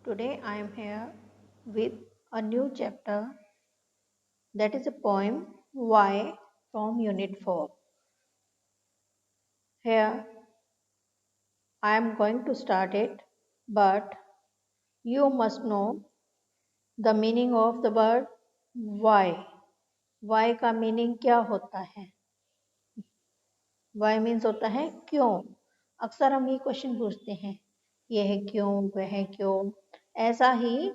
Today I am here with a new chapter, that is a poem Why from Unit 4. Here I am going to start it, but you must know the meaning of the word why. Why का meaning क्या होता है? Why means होता है क्यों. अक्सर हम ये क्वेश्चन पूछते हैं, यह क्यों, वह क्यों. ऐसा ही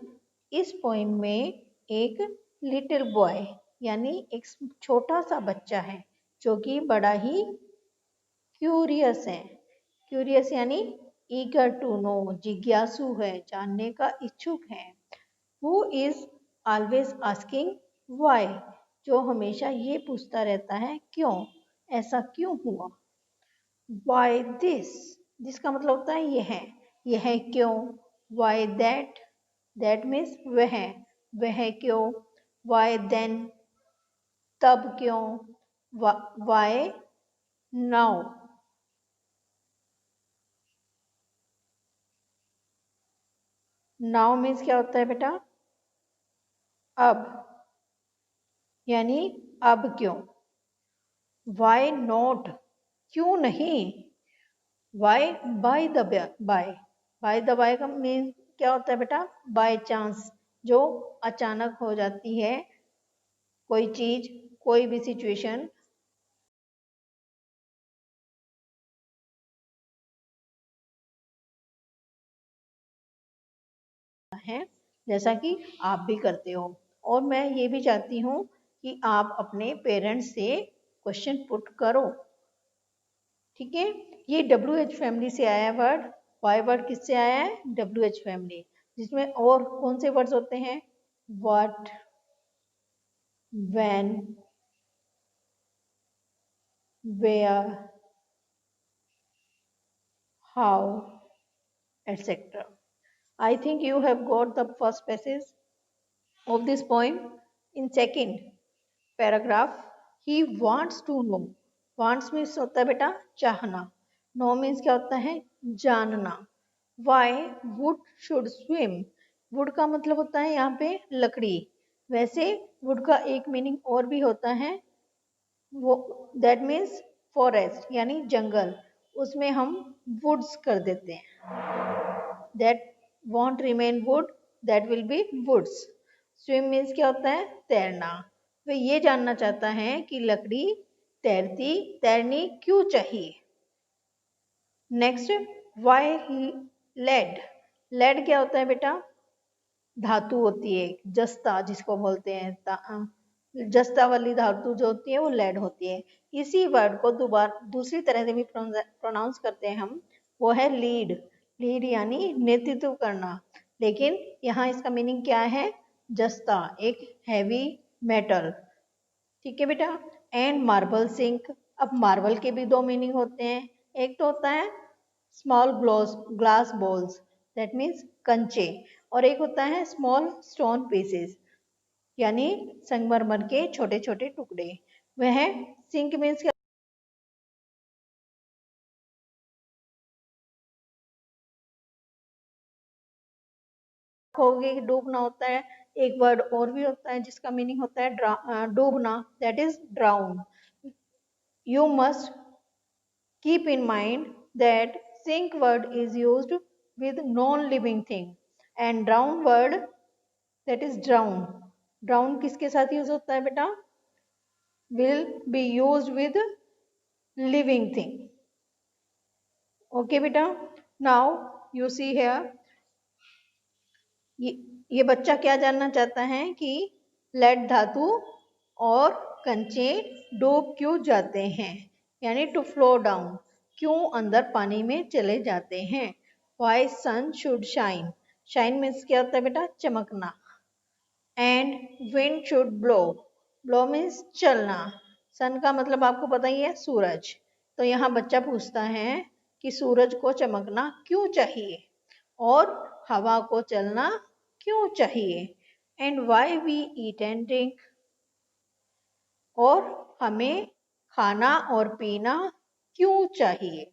इस पोइम में एक लिटिल बॉय यानी एक छोटा सा बच्चा है जो कि बड़ा ही क्यूरियस है. क्यूरियस यानी ईगर टू नो, जिज्ञासु है, जानने का इच्छुक है. Who is always asking why, जो हमेशा ये पूछता रहता है क्यों, ऐसा क्यों हुआ. व्हाई दिस, जिसका मतलब होता है यह क्यों. व्हाई दैट, दैट मीन्स वह क्यों. व्हाई देन, तब क्यों. Why now. नाउ मीन्स क्या होता है बेटा, अब, यानी अब क्यों. व्हाई नॉट, क्यों नहीं. Why by the by, by the by का मीन क्या होता है बेटा, बाय चांस, जो अचानक हो जाती है कोई चीज, कोई भी सिचुएशन. है जैसा कि आप भी करते हो. और मैं ये भी चाहती हूँ कि आप अपने पेरेंट्स से क्वेश्चन पुट करो. ठीक है. ये WH फैमिली से आया है वर्ड. वाई वर्ड किससे आया है, WH फैमिली. जिसमें और कौन से वर्ड्स होते हैं, what, when, where, how, etc. I think you have got the first passage of this poem. In second paragraph, he wants to know. wants means होता है बेटा चाहना. know means क्या होता है, जानना. why wood should swim. wood का मतलब होता है यहाँ पे लकड़ी. वैसे wood का एक मीनिंग और भी होता है, वो दैट मीन्स फॉरेस्ट यानी जंगल. उसमें हम वुड्स कर देते हैं. That won't remain wood, that will be woods. Swim means क्या होता है, तैरना. वह ये जानना चाहता है कि लकड़ी तैरनी क्यों चाहिए. Next, Y lead. लेड क्या होता है बेटा, धातु होती है, जस्ता जिसको बोलते हैं. जस्ता वाली धातु जो होती है वो लेड होती है. इसी वर्ड को दूसरी तरह से भी प्रोनाउंस करते हैं हम, वो है लीड. लीड यानी नेतृत्व करना. लेकिन यहाँ इसका मीनिंग क्या है, जस्ता, एक हैवी मेटल. ठीक है बेटा. And marble sink. अब मार्बल के भी दो मीनिंग होते हैं. एक तो होता है small glass balls, that means कंचे. और एक होता है स्मॉल स्टोन पीसेस, यानी संगमरमर के छोटे छोटे टुकड़े. वह सिंक मीन्स क्या होगी, डूबना होता है. एक वर्ड और भी होता है जिसका मीनिंग होता है डूबना, that is drown. You must keep in mind that sink word is used with non-living thing and drown word, that is drown. drown किसके साथ यूज होता है बेटा, will be used with living thing. Okay बेटा. now you see here, ये बच्चा क्या जानना चाहता है कि लेड धातु और कंचे डूब क्यों जाते हैं, यानी टू फ्लो डाउन, क्यों अंदर पानी में चले जाते हैं. Why sun should shine. Shine means क्या होता है बेटा, चमकना. And wind should blow. Blow means चलना. सन का मतलब आपको पता ही है, सूरज. तो यहाँ बच्चा पूछता है कि सूरज को चमकना क्यों चाहिए और हवा को चलना क्यों चाहिए. And why we eat and drink. और हमें खाना और पीना क्यों चाहिए.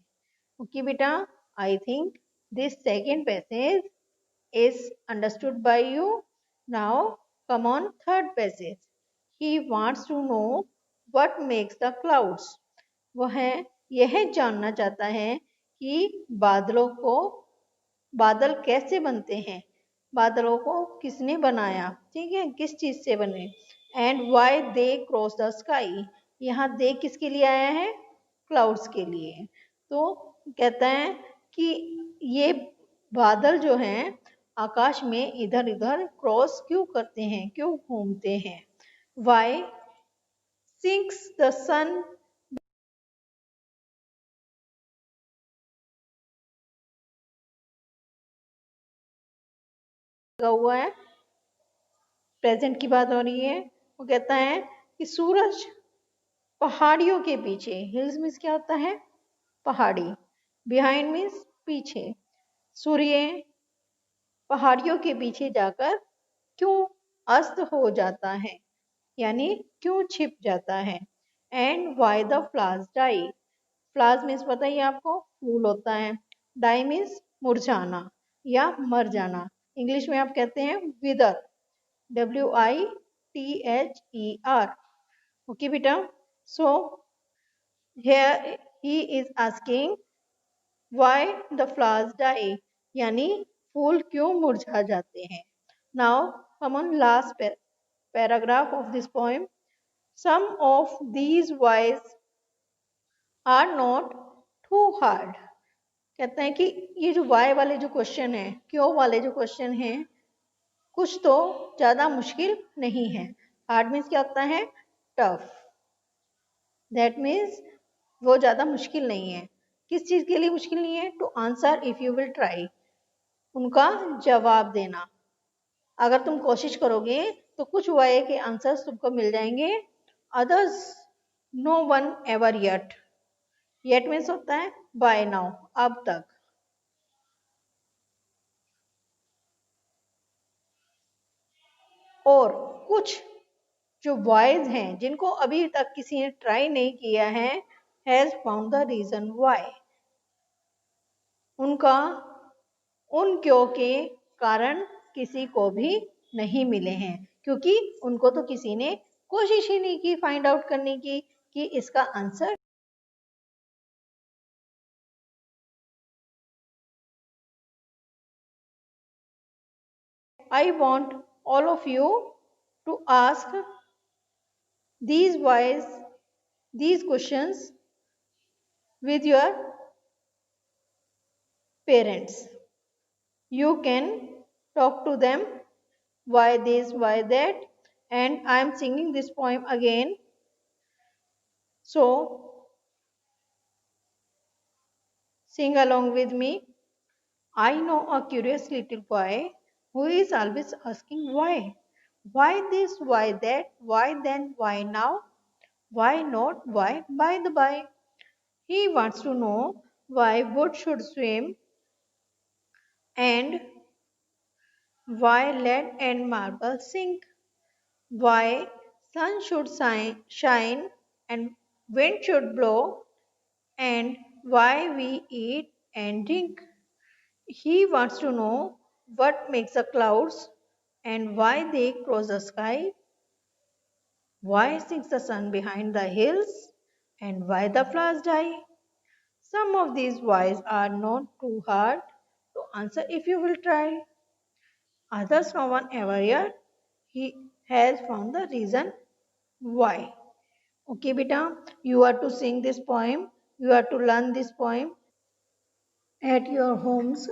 ओके बेटा. I think this second passage is understood by you. Now come on third passage. He wants to know what makes the clouds. वह यह जानना चाहता है कि बादल कैसे बनते हैं, बादलों को किसने बनाया, ठीक है, किस चीज से बने। And why they cross the sky, यहाँ दे किसके लिए आया है, क्लाउड्स के लिए। तो कहता है कि ये बादल जो हैं आकाश में इधर उधर क्रॉस क्यों करते हैं, क्यों घूमते हैं। वाई सिंक्स द सन, हुआ है, प्रेजेंट की बात हो रही है। वो कहता है कि सूरज पहाड़ियों के पीछे, हिल्स मीन्स क्या होता है, पहाड़ी, बिहाइंड मीन्स पीछे, सूर्य पहाड़ियों के पीछे जाकर क्यों अस्त हो जाता है, यानी क्यों छिप जाता है। And why the flowers die, flowers means पता ही आपको, फूल होता है, डाई मीन्स मुरझाना या मर जाना, इंग्लिश में आप कहते हैं विदर, WITHER। ओके बेटा, सो here he is asking why the flowers die, यानी फूल क्यों मुरझा जाते हैं। Now come on last paragraph of this poem. Some of these whys are not too hard, कहते हैं कि ये जो वाई वाले जो क्वेश्चन है, क्यों वाले जो क्वेश्चन हैं, कुछ तो ज्यादा मुश्किल नहीं है। हार्ड मीन्स क्या होता है, टफ, दैट मीन्स वो ज्यादा मुश्किल नहीं है। किस चीज के लिए मुश्किल नहीं है, to answer if you will try, उनका जवाब देना। अगर तुम कोशिश करोगे तो कुछ वाई के आंसर्स तुमको मिल जाएंगे, others no one ever yet, yet means होता है बाय नाउ, अब तक। और कुछ जो वाइज हैं जिनको अभी तक किसी ने ट्राई नहीं किया है, has found the reason why, उनका उन क्यों के कारण किसी को भी नहीं मिले हैं, क्योंकि उनको तो किसी ने कोशिश ही नहीं की फाइंड आउट करने की कि इसका answer. I want all of you to ask these questions with your parents. You can talk to them, why this, why that, and I am singing this poem again. So sing along with me. I know a curious little boy who is always asking why. Why this, why that, why then, why now, why not, why by the by. He wants to know why wood should swim and why lead and marble sink, why sun should shine and wind should blow, and why we eat and drink. He wants to know what makes the clouds and why they cross the sky, why sinks the sun behind the hills, and why the flowers die. Some of these whys are not too hard to answer if you will try. Others no one ever yet he has found the reason why. Okay, beta, you are to sing this poem. You are to learn this poem at your homes.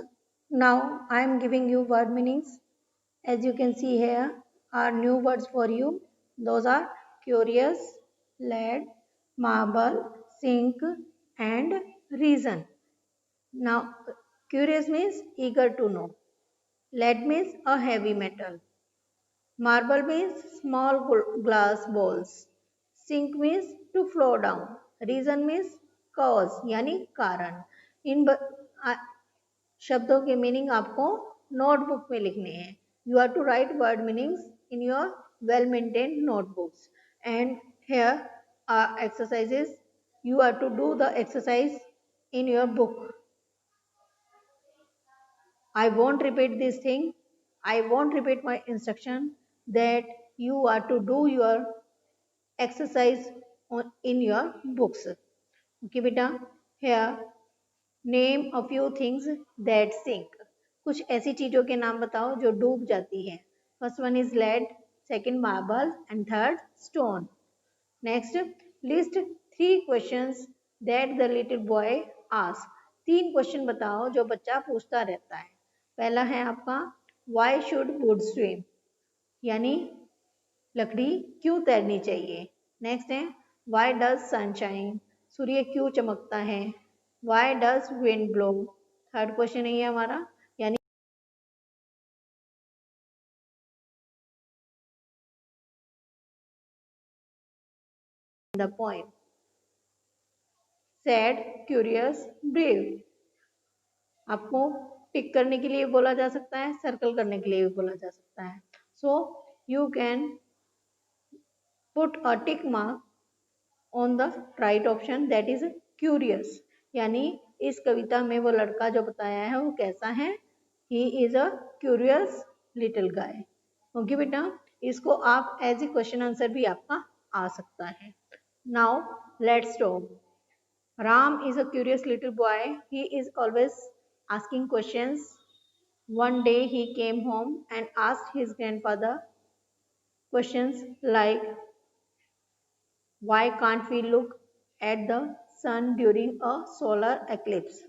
Now I am giving you word meanings. As you can see here are new words for you. Those are curious, lead, marble, sink, and reason. Now, curious means eager to know. Lead means a heavy metal. Marble means small glass balls. Sink means to flow down. Reason means cause यानी कारण। इन शब्दों के meaning आपको notebook में लिखने हैं। You are to write word meanings in your well-maintained notebooks. And here are exercises. You are to do the exercise in your book. I won't repeat this thing. I won't repeat my instruction that you are to do your exercise in your books. Okay beta, here name a few things that sink. कुछ ऐसी चीजों के नाम बताओ जो डूब जाती है. First one is lead, second marble and third stone. Next, list 3 questions that the little boy ask. 3 question बताओ जो बच्चा पूछता रहता है. पहला है आपका व्हाई शुड वुड स्विम, यानी लकड़ी क्यों तैरनी चाहिए. नेक्स्ट है व्हाई डज सनशाइन, सूर्य क्यों चमकता है. Why does wind blow. Third question है ये हमारा, यानी the poem. Sad, curious, brave. आपको टिक करने के लिए बोला जा सकता है, सर्कल करने के लिए भी बोला जा सकता है. So you can put a tick mark on the right option, that is curious. यानी इस कविता में वो लड़का जो बताया है वो कैसा है, he is a curious little guy. Okay बेटा, इसको आप एज ए क्वेश्चन आंसर भी आपका आ सकता है. Now let's talk. Ram is a curious little boy. He is always asking questions. One day he came home and asked his grandfather questions like, why can't we look at the sun during a solar eclipse?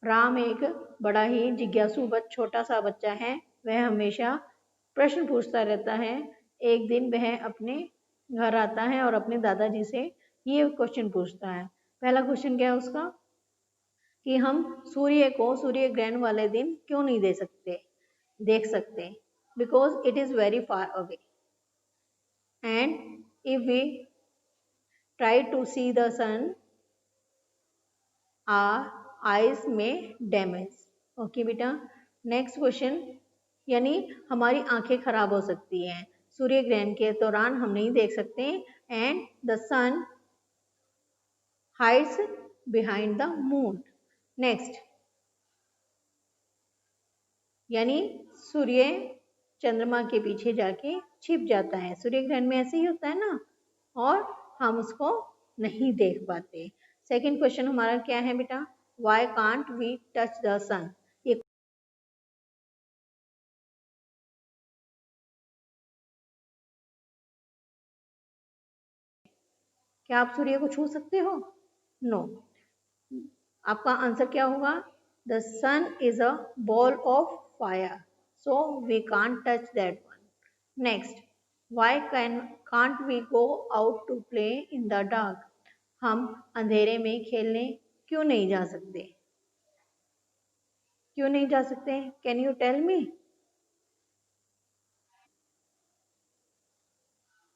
Ram एक बड़ा ही जिज्ञासु छोटा सा बच्चा है. वह हमेशा प्रश्न पूछता रहता है. एक दिन वह अपने घर आता है और अपने दादाजी से ये क्वेश्चन पूछता है. पहला क्वेश्चन क्या है उसका, कि हम सूर्य को सूर्य ग्रहण वाले दिन क्यों नहीं देख सकते. Because it is very far away and if we try to see the sun our eyes में डैमेज. ओके बेटा, नेक्स्ट क्वेश्चन, यानी हमारी आंखें खराब हो सकती हैं, सूर्य ग्रहण के दौरान हम नहीं देख सकते. And the sun hides behind the moon. Next, यानी सूर्य चंद्रमा के पीछे जाके छिप जाता है. सूर्य ग्रहण में ऐसे ही होता है ना, और हम उसको नहीं देख पाते. सेकंड क्वेश्चन हमारा क्या है बेटा, why can't we touch the sun. ये क्या आप सूर्य को छू सकते हो? नो. आपका आंसर क्या होगा, the sun is a ball of fire, so we can't touch that one. Next, why can't we go out to play in the dark. हम अंधेरे में खेलने क्यों नहीं जा सकते. क्यों नहीं जा सकते, can you tell me.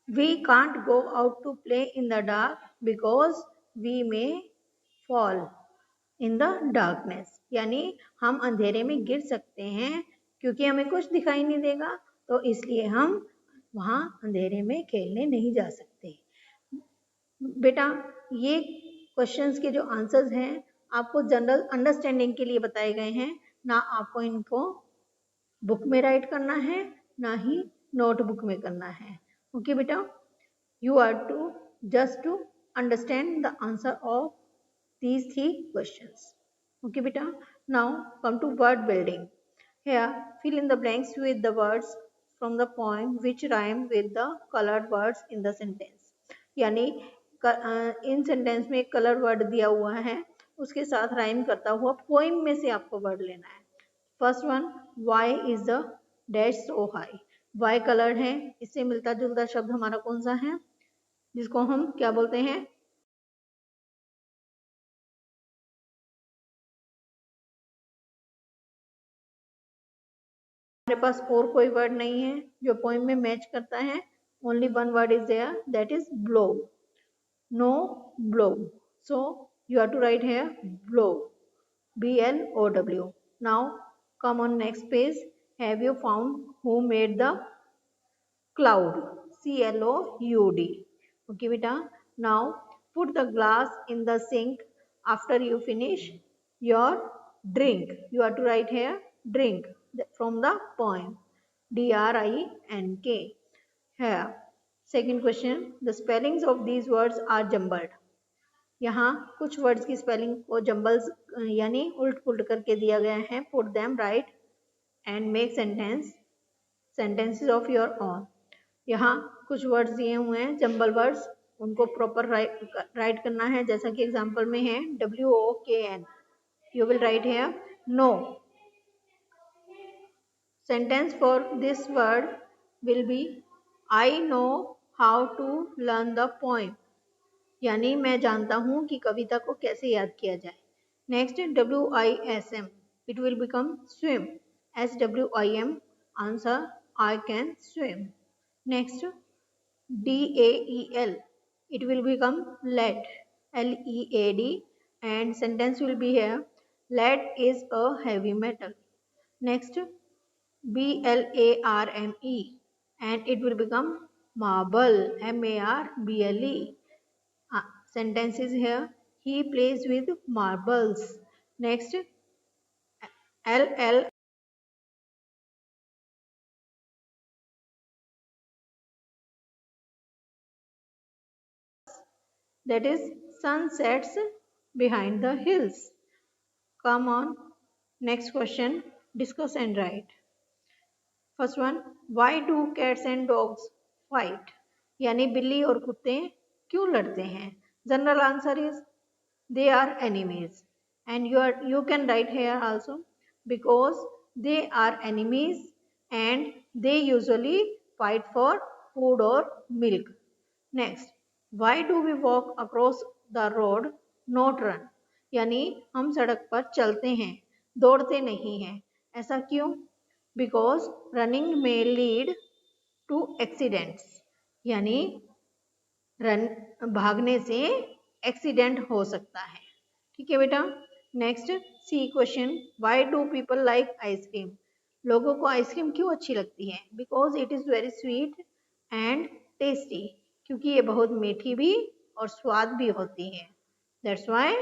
We can't go out to play in the dark because we may fall in the darkness. यानी हम अंधेरे में गिर सकते हैं क्योंकि हमें कुछ दिखाई नहीं देगा, तो इसलिए हम वहां अंधेरे में खेलने नहीं जा सकते. बेटा, ये क्वेश्चंस के जो आंसर्स हैं आपको जनरल अंडरस्टैंडिंग के लिए बताए गए हैं, ना आपको इनको बुक में राइट करना है ना ही नोटबुक में करना है. ओके बेटा, you are to just to understand the answer of these 3 questions. Okay beta, now come to word building. Here fill in the blanks with the words from the poem which rhyme with the colored words in the sentence. यानी इन sentence में colour word दिया हुआ है, उसके साथ rhyme करता हुआ poem में से आपको वर्ड लेना है. First one, why is the dash so high. Why colour है, इससे मिलता जुलता शब्द हमारा कौन सा है, जिसको हम क्या बोलते हैं, हमारे पास और कोई वर्ड नहीं है जो पोइम में मैच करता है. Only one word is there, that is blow. No blow, so you have to write here blow, BLOW. Now come on next page. Have you found who made the cloud, CLOUD. Okay beta, now put the glass in the sink after you finish your drink. You have to write here drink from the poem. DRINK. Here. Second question. The spellings of these words are jumbled. यहाँ कुछ words की spelling को jumbles यानी उल्ट pulled करके दिया गया है. Put them right and make sentences of your own. यहाँ कुछ वर्ड्स दिए हुए हैं जम्बल वर्ड्स, उनको प्रॉपर राइट करना है. जैसा कि एग्जांपल में है WOKN. You will write here know. Sentence for this word will be I know how to learn the poem. यानी मैं जानता हूं कि कविता को कैसे याद किया जाए. Next WISM. It will become swim. SWIM. Answer I can swim. Next DAEL. It will become lead. LEAD. And sentence will be here lead is a heavy metal. Next BLARME. And it will become marble. MARBLE. Sentence is here he plays with marbles. Next LL. That is sun sets behind the hills. Come on. Next question. Discuss and write. First one. Why do cats and dogs fight? यानी बिल्ली और कुत्ते क्यों लड़ते हैं? General answer is they are enemies. And you can write here also because they are enemies and they usually fight for food or milk. Next. Why do we walk across the road not run? यानी हम सड़क पर चलते हैं, दौड़ते नहीं हैं. ऐसा क्यों? Because running may lead to accidents. यानी भागने से एक्सीडेंट हो सकता है. ठीक है बेटा. Next C question. Why do people like ice cream? लोगों को आइसक्रीम क्यों अच्छी लगती है? Because it is very sweet and tasty. क्योंकि ये बहुत मीठी भी और स्वाद भी होती है. That's why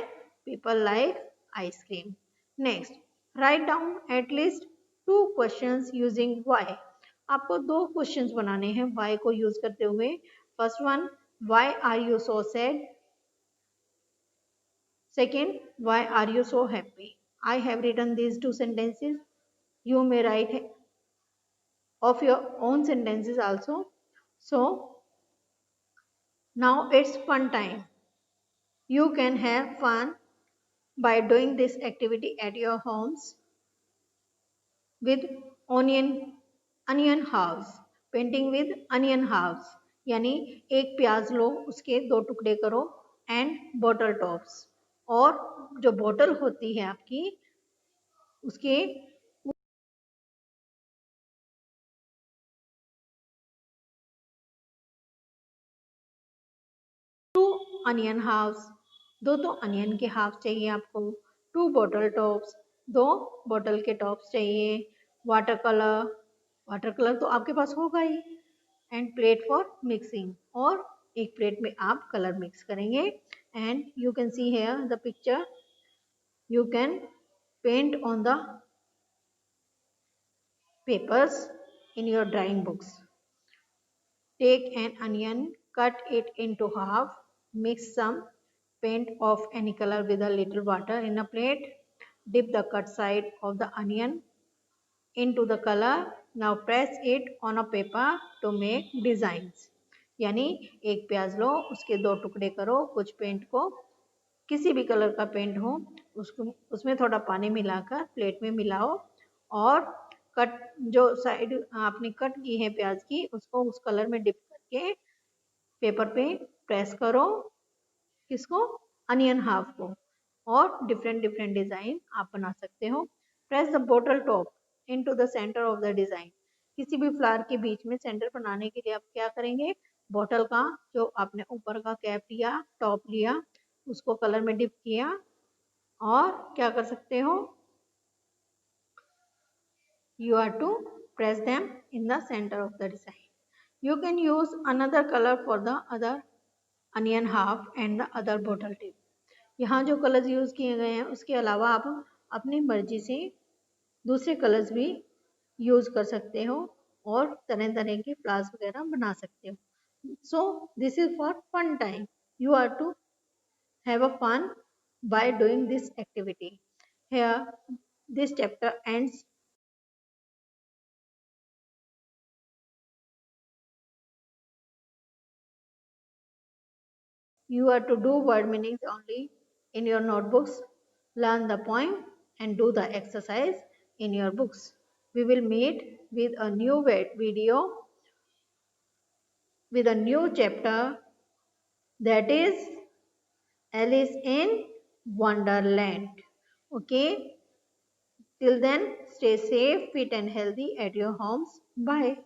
people like ice cream. Next write down at least 2 questions using why. आपको 2 क्वेश्चंस बनाने हैं व्हाई को यूज करते हुए. First one, why are you so sad? Second, why are you so happy? I have written these 2 sentences. You may write of your own sentences also. So, now it's fun time. You can have fun by doing this activity at your homes with onion halves. Painting with onion halves. यानी एक प्याज लो, उसके 2 टुकड़े करो and bottle tops. और जो bottle होती है आपकी उसके 2 अनियन हाफ्स. 2 तो अनियन के हाफ चाहिए आपको. 2 बॉटल टॉप्स, 2 बॉटल के टॉप्स चाहिए. वाटर कलर तो आपके पास होगा ही. And plate for mixing. और एक प्लेट में आप कलर मिक्स करेंगे. And you can see here the picture. You can paint on the papers in your drawing books. Take an onion, cut it into half, mix some paint of any color with a little water in a plate. Dip the cut side of the onion into the color. Now press it on a paper to make designs. यानी एक प्याज लो, उसके 2 टुकड़े करो, कुछ paint को किसी भी कलर का पेंट हो उसको उसमें थोड़ा पानी मिलाकर प्लेट में मिलाओ और कट जो साइड आपने कट की है प्याज की उसको उस कलर में डिप करके पेपर पे प्रेस करो. किसको? अनियन हाफ को. और डिफरेंट डिजाइन आप बना सकते हो. Press the bottle top into the centre of the design. किसी भी फ्लावर के बीच में सेंटर बनाने के लिए आप क्या करेंगे? बॉटल का जो आपने ऊपर का कैप लिया, टॉप लिया, उसको कलर में डिप किया और क्या कर सकते हो? You are to press them in the center of the design. You can use another color for the other onion half and the other bottle tip. यहाँ जो कलर्स यूज किए गए हैं उसके अलावा आप अपनी मर्जी से दूसरे कलर्स भी यूज कर सकते हो और तरह तरह के फ्लावर्स वगैरह बना सकते हो. So this is for fun time. You are to have a fun by doing this activity. Here this chapter ends. You are to do word meanings only in your notebooks, learn the poem and do the exercise in your books. We will meet with a new video with a new chapter, that is Alice in Wonderland. Okay, till then stay safe, fit and healthy at your homes. Bye.